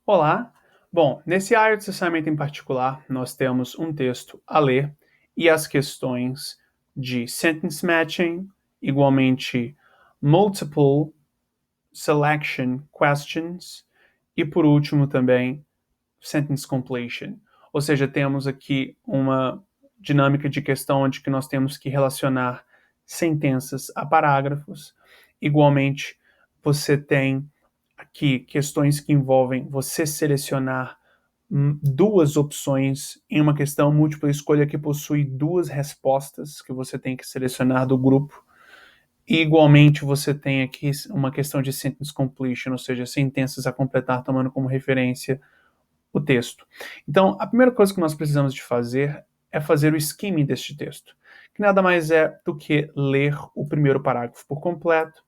Olá! Bom, nesse IELTS Assignment em particular, nós temos um texto a ler e as questões de Sentence Matching, igualmente Multiple Selection Questions e, por último, também Sentence Completion. Ou seja, temos aqui uma dinâmica de questão onde que nós temos que relacionar sentenças a parágrafos. Igualmente, você tem aqui questões que envolvem você selecionar duas opções em uma questão múltipla escolha que possui duas respostas que você tem que selecionar do grupo. E, igualmente, você tem aqui uma questão de sentence completion, ou seja, sentenças a completar tomando como referência o texto. Então, a primeira coisa que nós precisamos de fazer é fazer o skimming deste texto, que nada mais é do que ler o primeiro parágrafo por completo,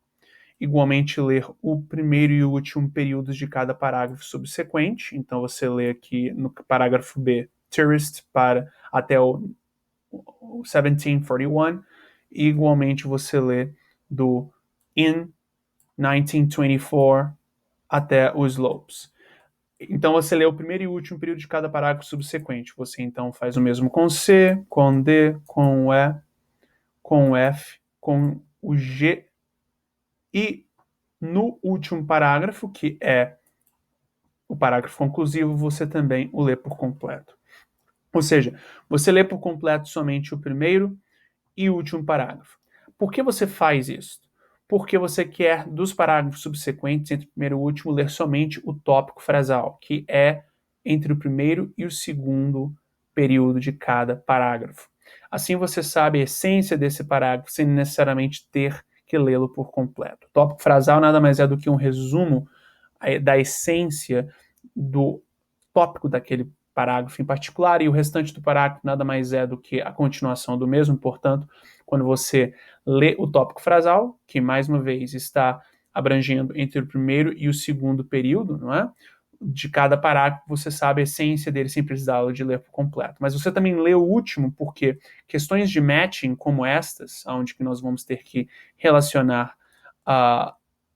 igualmente ler o primeiro e o último períodos de cada parágrafo subsequente. Então você lê aqui no parágrafo B, tourist, para até o 1741, e igualmente você lê do in 1924 até o slopes. Então você lê o primeiro e último período de cada parágrafo subsequente. Você então faz o mesmo com C, com D, com o E, com o F, com o G e no último parágrafo, que é o parágrafo conclusivo, você também o lê por completo. Ou seja, você lê por completo somente o primeiro e último parágrafo. Por que você faz isso? Porque você quer, dos parágrafos subsequentes, entre o primeiro e o último, ler somente o tópico frasal, que é entre o primeiro e o segundo período de cada parágrafo. Assim você sabe a essência desse parágrafo sem necessariamente ter que lê-lo por completo. O tópico frasal nada mais é do que um resumo da essência do tópico daquele parágrafo em particular, e o restante do parágrafo nada mais é do que a continuação do mesmo. Portanto, quando você lê o tópico frasal, que mais uma vez está abrangendo entre o primeiro e o segundo período, não é? De cada parágrafo, você sabe a essência dele sem precisar de ler por completo. Mas você também lê o último, porque questões de matching como estas, onde que nós vamos ter que relacionar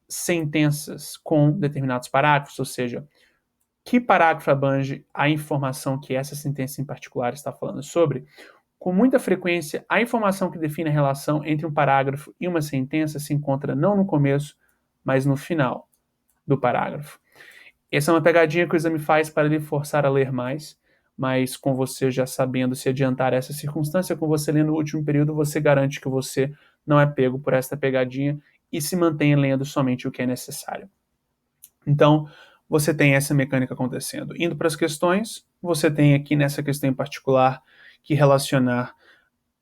sentenças com determinados parágrafos, ou seja, que parágrafo abrange a informação que essa sentença em particular está falando sobre, com muita frequência, a informação que define a relação entre um parágrafo e uma sentença se encontra não no começo, mas no final do parágrafo. Essa é uma pegadinha que o exame faz para lhe forçar a ler mais, mas com você já sabendo se adiantar a essa circunstância, com você lendo o último período, você garante que você não é pego por esta pegadinha e se mantenha lendo somente o que é necessário. Então, você tem essa mecânica acontecendo. Indo para as questões, você tem aqui nessa questão em particular que relacionar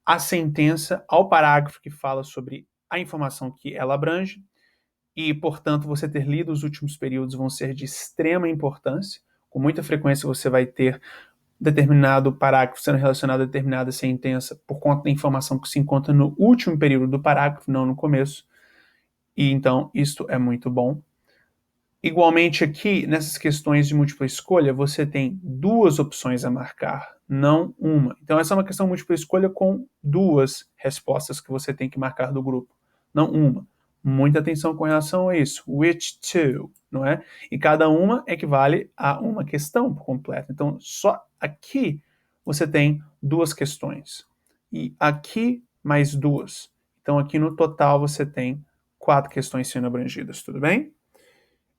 a sentença ao parágrafo que fala sobre a informação que ela abrange, e, portanto, você ter lido os últimos períodos vão ser de extrema importância. Com muita frequência você vai ter determinado parágrafo sendo relacionado a determinada sentença por conta da informação que se encontra no último período do parágrafo, não no começo. E então, isto é muito bom. Igualmente aqui, nessas questões de múltipla escolha, você tem duas opções a marcar, não uma. Então essa é uma questão de múltipla escolha com duas respostas que você tem que marcar do grupo, não uma. Muita atenção com relação a isso. Which two, não é? E cada uma equivale a uma questão por completo. Então só aqui você tem duas questões. E aqui mais duas. Então aqui no total você tem 4 questões sendo abrangidas, tudo bem?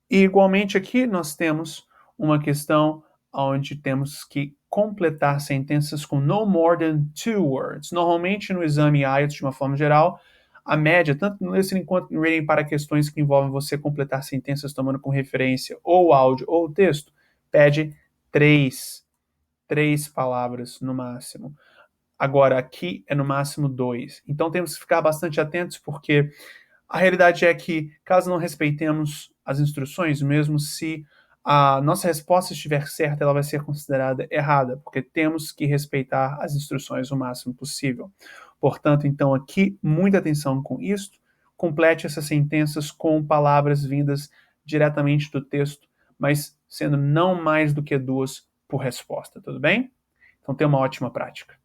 E igualmente aqui nós temos uma questão onde temos que completar sentenças com no more than 2 words. Normalmente no exame IELTS, de uma forma geral, a média, tanto no listening quanto no reading, para questões que envolvem você completar sentenças tomando como referência ou o áudio ou o texto, pede 3 palavras no máximo. Agora, aqui é no máximo 2. Então temos que ficar bastante atentos, porque a realidade é que, caso não respeitemos as instruções, mesmo se a nossa resposta estiver certa, ela vai ser considerada errada, porque temos que respeitar as instruções o máximo possível. Portanto, então, aqui, muita atenção com isso. Complete essas sentenças com palavras vindas diretamente do texto, mas sendo não mais do que 2 por resposta, tudo bem? Então, tenha uma ótima prática.